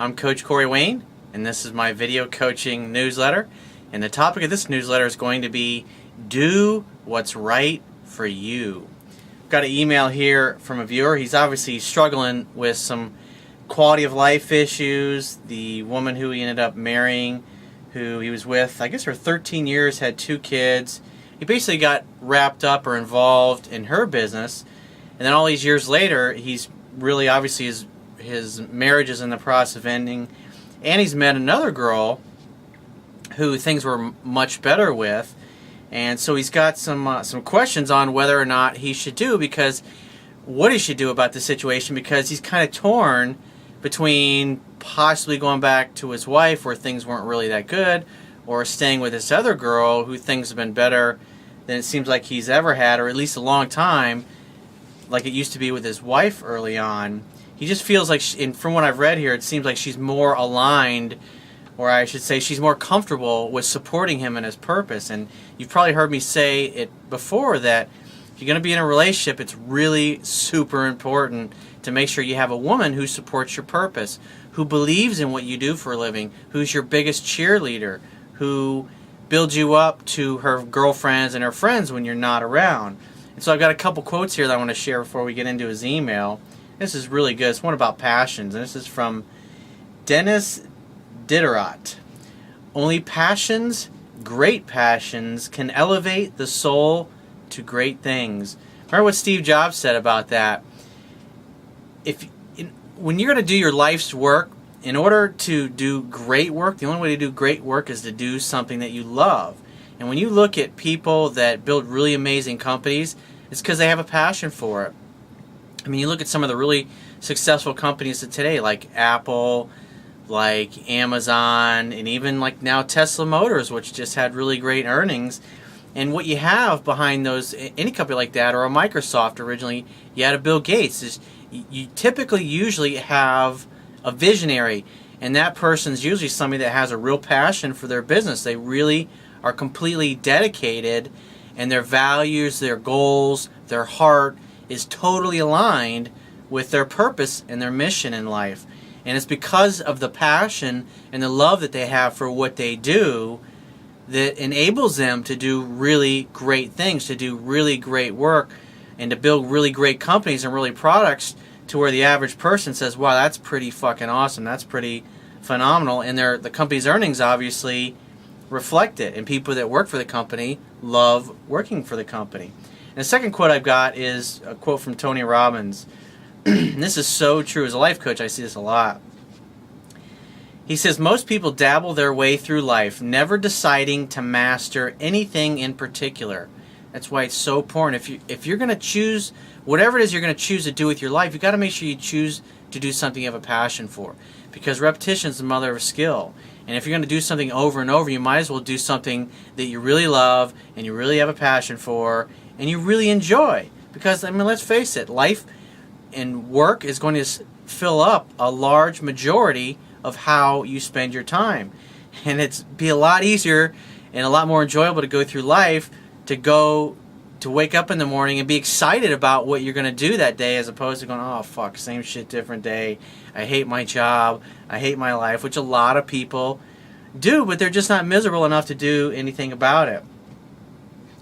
I'm Coach Corey Wayne, and this is my video coaching newsletter. And the topic of this newsletter is going to be Do What's Right for You. I've got an email here from a viewer. He's obviously struggling with some quality of life issues. The woman who he ended up marrying, who he was with, I guess for 13 years, had 2 kids. He basically got wrapped up or involved in her business. And then all these years later, he's really, obviously, his marriage is in the process of ending. And he's met another girl who things were much better with. And so he's got some questions on whether or not he should do, because what he should do about the situation, because he's kind of torn between possibly going back to his wife where things weren't really that good, or staying with this other girl who things have been better than it seems like he's ever had, or at least a long time, like it used to be with his wife early on. He just feels like, and from what I've read here, it seems like she's more aligned, or I should say she's more comfortable with supporting him in his purpose. And you've probably heard me say it before that if you're going to be in a relationship, it's really super important to make sure you have a woman who supports your purpose, who believes in what you do for a living, who's your biggest cheerleader, who builds you up to her girlfriends and her friends when you're not around. And so I've got a couple quotes here that I want to share before we get into his email. This is really good. It's one about passions, and this is from Dennis Diderot. Only passions, great passions, can elevate the soul to great things. Remember what Steve Jobs said about that? When you're going to do your life's work, in order to do great work, the only way to do great work is to do something that you love. And when you look at people that build really amazing companies, it's because they have a passion for it. I mean, you look at some of the really successful companies of today, like Apple, like Amazon, and even like now Tesla Motors, which just had really great earnings. And what you have behind those, any company like that, or a Microsoft originally, you had a Bill Gates, is you typically usually have a visionary, and that person's usually somebody that has a real passion for their business. They really are completely dedicated, and their values, their goals, their heart is totally aligned with their purpose and their mission in life. And it's because of the passion and the love that they have for what they do that enables them to do really great things, to do really great work, and to build really great companies and really products to where the average person says, wow, that's pretty fucking awesome, that's pretty phenomenal. And the company's earnings obviously reflect it, and people that work for the company love working for the company. And the second quote I've got is a quote from Tony Robbins. And this is so true. As a life coach, I see this a lot. He says, most people dabble their way through life, never deciding to master anything in particular. That's why it's so important. If you're going to choose, whatever it is you're going to choose to do with your life, you've got to make sure you choose to do something you have a passion for. Because repetition is the mother of skill. And if you're going to do something over and over, you might as well do something that you really love and you really have a passion for and you really enjoy. Because, I mean, let's face it, life and work is going to fill up a large majority of how you spend your time. And it's be a lot easier and a lot more enjoyable to go through life, to wake up in the morning and be excited about what you're going to do that day, as opposed to going, oh fuck, same shit, different day. I hate my job. I hate my life, which a lot of people do, but they're just not miserable enough to do anything about it.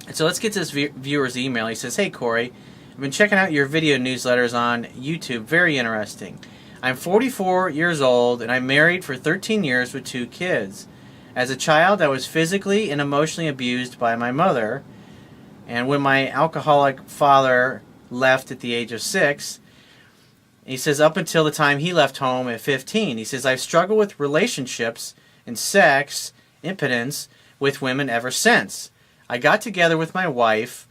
And so let's get to this viewer's email. He says, hey Corey, I've been checking out your video newsletters on YouTube. Very interesting. I'm 44 years old and I'm married for 13 years with 2 kids. As a child, I was physically and emotionally abused by my mother. And when my alcoholic father left at the age of 6, he says up until the time he left home at 15, he says, I've struggled with relationships and sex, impotence with women ever since. I got together with my wife.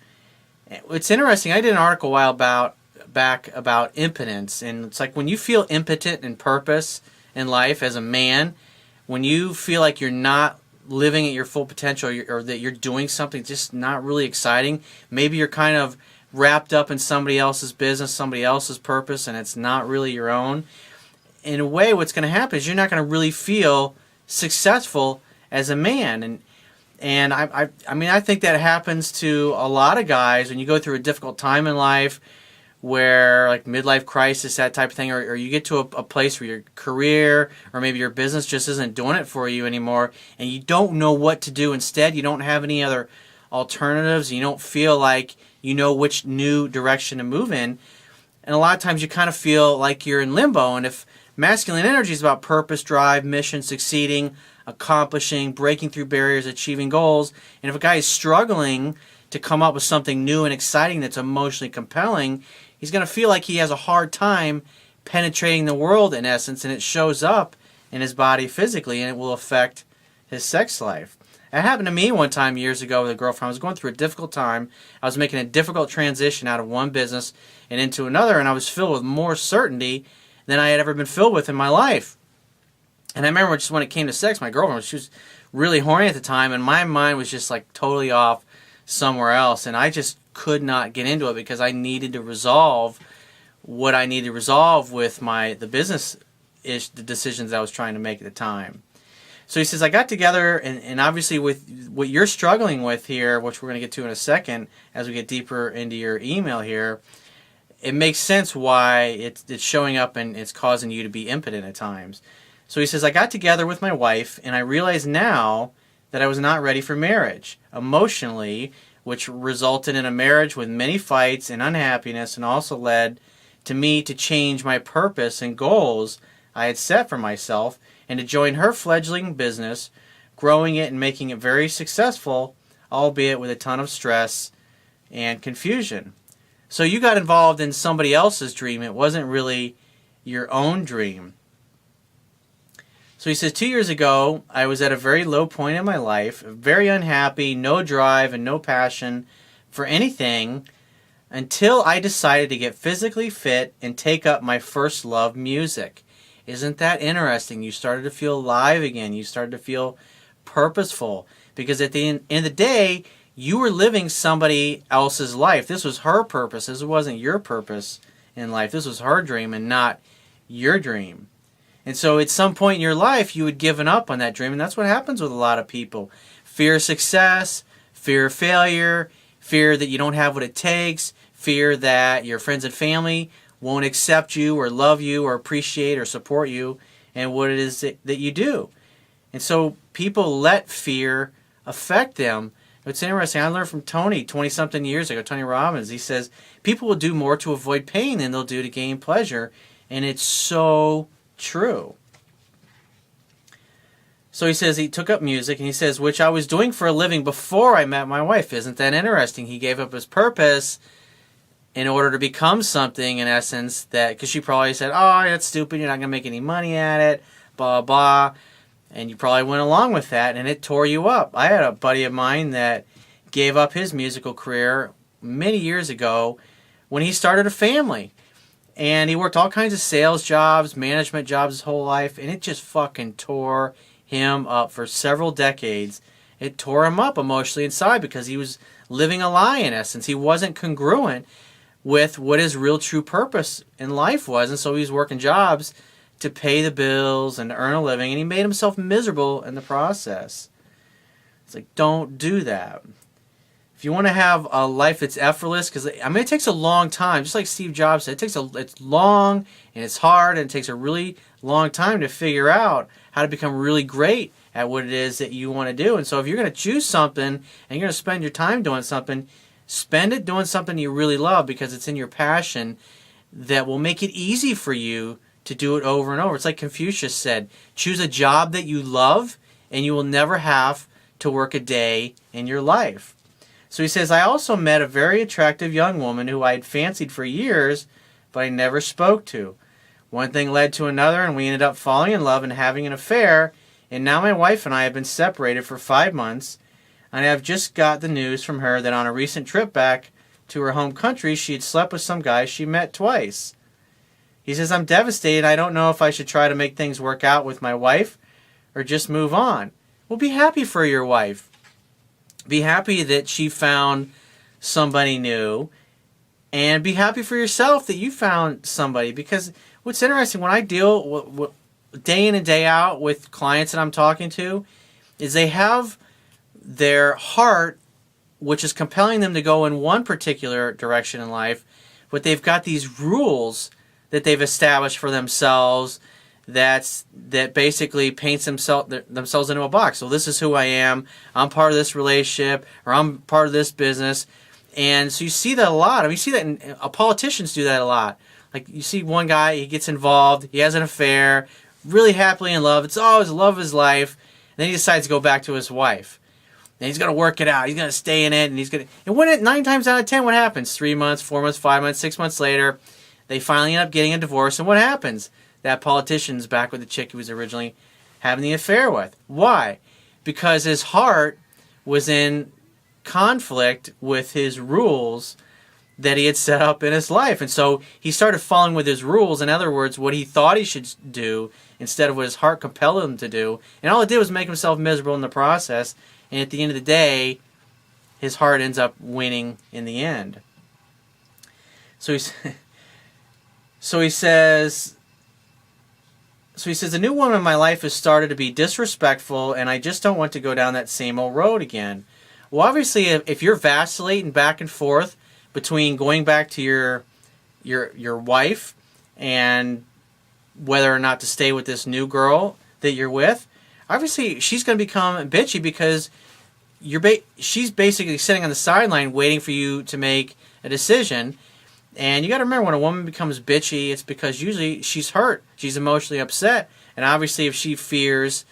It's interesting, I did an article a while back about impotence, and it's like when you feel impotent in purpose in life as a man, when you feel like you're not living at your full potential, or that you're doing something just not really exciting, maybe you're kind of wrapped up in somebody else's business, somebody else's purpose, and it's not really your own. In a way, what's going to happen is you're not going to really feel successful as a man. And I mean, I think that happens to a lot of guys when you go through a difficult time in life, where like midlife crisis, that type of thing, or you get to a place where your career or maybe your business just isn't doing it for you anymore, and you don't know what to do instead. You don't have any other alternatives. You don't feel like you know which new direction to move in. And a lot of times you kind of feel like you're in limbo. And if masculine energy is about purpose, drive, mission, succeeding, accomplishing, breaking through barriers, achieving goals, and if a guy is struggling to come up with something new and exciting that's emotionally compelling, he's going to feel like he has a hard time penetrating the world in essence, and it shows up in his body physically, and it will affect his sex life. It happened to me one time years ago with a girlfriend. I was going through a difficult time. I was making a difficult transition out of one business and into another, and I was filled with more certainty than I had ever been filled with in my life. And I remember just when it came to sex, my girlfriend, she was really horny at the time, and my mind was just like totally off somewhere else, and I just could not get into it because I needed to resolve what I needed to resolve with the business the decisions I was trying to make at the time. So he says, I got together, and obviously with what you're struggling with here, which we're going to get to in a second as we get deeper into your email here, it makes sense why it's showing up and it's causing you to be impotent at times. So he says, I got together with my wife, and I realized now that I was not ready for marriage emotionally, which resulted in a marriage with many fights and unhappiness, and also led to me to change my purpose and goals I had set for myself, and to join her fledgling business, growing it and making it very successful, albeit with a ton of stress and confusion. So you got involved in somebody else's dream. It wasn't really your own dream. So he says, 2 years ago, I was at a very low point in my life, very unhappy, no drive and no passion for anything, until I decided to get physically fit and take up my first love, music. Isn't that interesting? You started to feel alive again. You started to feel purposeful. Because at the end of the day, you were living somebody else's life. This was her purpose. This wasn't your purpose in life. This was her dream and not your dream. And so at some point in your life, you had given up on that dream. And that's what happens with a lot of people. Fear of success, fear of failure, fear that you don't have what it takes, fear that your friends and family won't accept you or love you or appreciate or support you and what it is that you do. And so people let fear affect them. It's interesting. I learned from Tony 20-something years ago, Tony Robbins. He says, people will do more to avoid pain than they'll do to gain pleasure. And it's so true. So he says he took up music, and he says, which I was doing for a living before I met my wife. Isn't that interesting? He gave up his purpose in order to become something, in essence, that, because she probably said, oh, that's stupid, you're not going to make any money at it, blah, blah, and you probably went along with that, and it tore you up. I had a buddy of mine that gave up his musical career many years ago when he started a family, and he worked all kinds of sales jobs, management jobs his whole life, and it just fucking tore him up for several decades. It tore him up emotionally inside because he was living a lie, in essence. He wasn't congruent with what his real true purpose in life was, and so he was working jobs to pay the bills and to earn a living, and he made himself miserable in the process. It's like, don't do that. If you want to have a life that's effortless, because I mean, it takes a long time, just like Steve Jobs said, it's long and it's hard, and it takes a really long time to figure out how to become really great at what it is that you want to do. And so if you're going to choose something and you're going to spend your time doing something, spend it doing something you really love, because it's in your passion that will make it easy for you to do it over and over. It's like Confucius said, choose a job that you love and you will never have to work a day in your life. So he says, I also met a very attractive young woman who I had fancied for years, but I never spoke to. One thing led to another, and we ended up falling in love and having an affair, and now my wife and I have been separated for 5 months, and I've just got the news from her that on a recent trip back to her home country, she had slept with some guy she met twice. He says, I'm devastated. I don't know if I should try to make things work out with my wife or just move on. Well, be happy for your wife. Be happy that she found somebody new, and be happy for yourself that you found somebody. Because what's interesting, when I deal day in and day out with clients that I'm talking to, is they have their heart, which is compelling them to go in one particular direction in life, but they've got these rules that they've established for themselves that basically paints themselves into a box. So this is who I am. I'm part of this relationship, or I'm part of this business. And so you see that a lot. I mean, you see that politicians do that a lot. Like, you see one guy, he gets involved, he has an affair, really happily in love. It's always the love of his life. And then he decides to go back to his wife. And he's going to work it out. He's going to stay in it. And when it 9 times out of 10, what happens? 3 months, 4 months, 5 months, 6 months later, they finally end up getting a divorce. And what happens? That politician's back with the chick he was originally having the affair with. Why? Because his heart was in conflict with his rules that he had set up in his life. And so he started following with his rules. In other words, what he thought he should do instead of what his heart compelled him to do. And all it did was make himself miserable in the process. And at the end of the day, his heart ends up winning in the end. So he says, the new woman in my life has started to be disrespectful, and I just don't want to go down that same old road again. Well, obviously, if you're vacillating back and forth between going back to your wife and whether or not to stay with this new girl that you're with, obviously she's going to become bitchy because she's basically sitting on the sideline waiting for you to make a decision. And you got to remember, when a woman becomes bitchy, it's because usually she's hurt. She's emotionally upset. And obviously if she fears,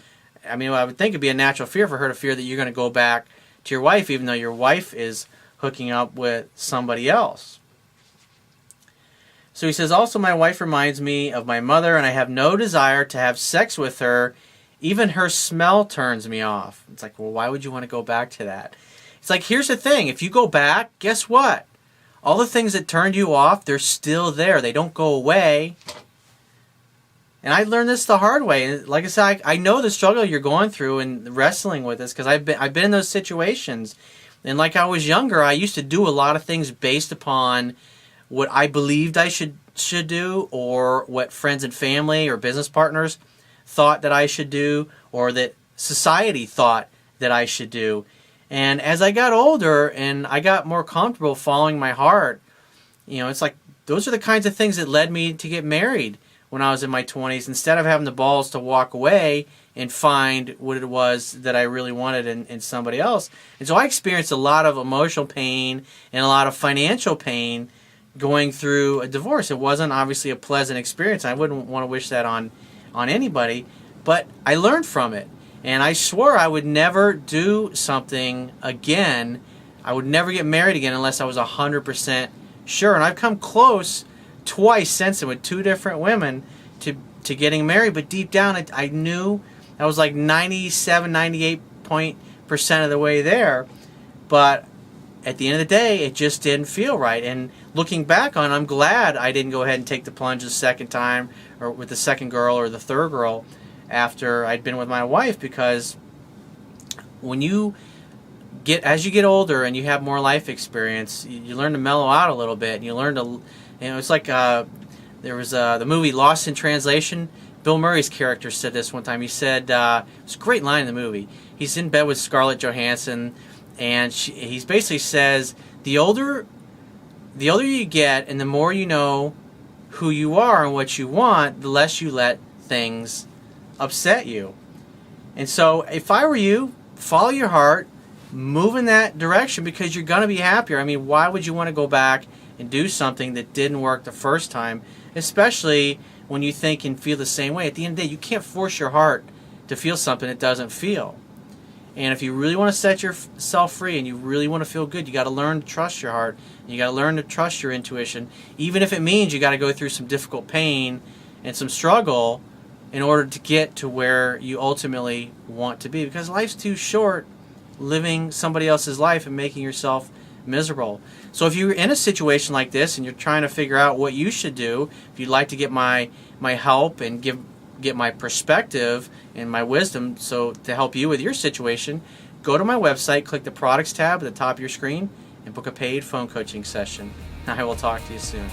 I would think it'd be a natural fear for her to fear that you're going to go back to your wife, even though your wife is hooking up with somebody else. So he says, also my wife reminds me of my mother, and I have no desire to have sex with her. Even her smell turns me off. It's like, well, why would you want to go back to that? It's like, here's the thing. If you go back, guess what? All the things that turned you off, they're still there. They don't go away. And I learned this the hard way. And like I said, I know the struggle you're going through and wrestling with this because I've been in those situations. And like I was younger, I used to do a lot of things based upon what I believed I should do, or what friends and family or business partners thought that I should do, or that society thought that I should do. And as I got older and I got more comfortable following my heart, it's like those are the kinds of things that led me to get married when I was in my 20s, instead of having the balls to walk away and find what it was that I really wanted in somebody else. And so I experienced a lot of emotional pain and a lot of financial pain going through a divorce. It wasn't obviously a pleasant experience. I wouldn't want to wish that on anybody, but I learned from it. And I swore I would never do something again. I would never get married again unless I was 100% sure. And I've come close twice since then with 2 different women to getting married. But deep down, I knew I was like 97, 98% of the way there. But at the end of the day, it just didn't feel right. And looking back on it, I'm glad I didn't go ahead and take the plunge the second time, or with the second girl or the third girl after I'd been with my wife, because when as you get older and you have more life experience, you learn to mellow out a little bit, and you learn to, it's like there was the movie Lost in Translation. Bill Murray's character said this one time. He said, it's a great line in the movie. He's in bed with Scarlett Johansson, and he basically says, the older you get and the more you know who you are and what you want, the less you let things upset you. And so if I were you, follow your heart, move in that direction, because you're going to be happier. Why would you want to go back and do something that didn't work the first time, especially when you think and feel the same way? At the end of the day, you can't force your heart to feel something it doesn't feel. And if you really want to set yourself free and you really want to feel good, you got to learn to trust your heart. You got to learn to trust your intuition, even if it means you got to go through some difficult pain and some struggle in order to get to where you ultimately want to be. Because life's too short living somebody else's life and making yourself miserable. So if you're in a situation like this and you're trying to figure out what you should do, if you'd like to get my help and get my perspective and my wisdom to help you with your situation, go to my website, click the products tab at the top of your screen, and book a paid phone coaching session. I will talk to you soon.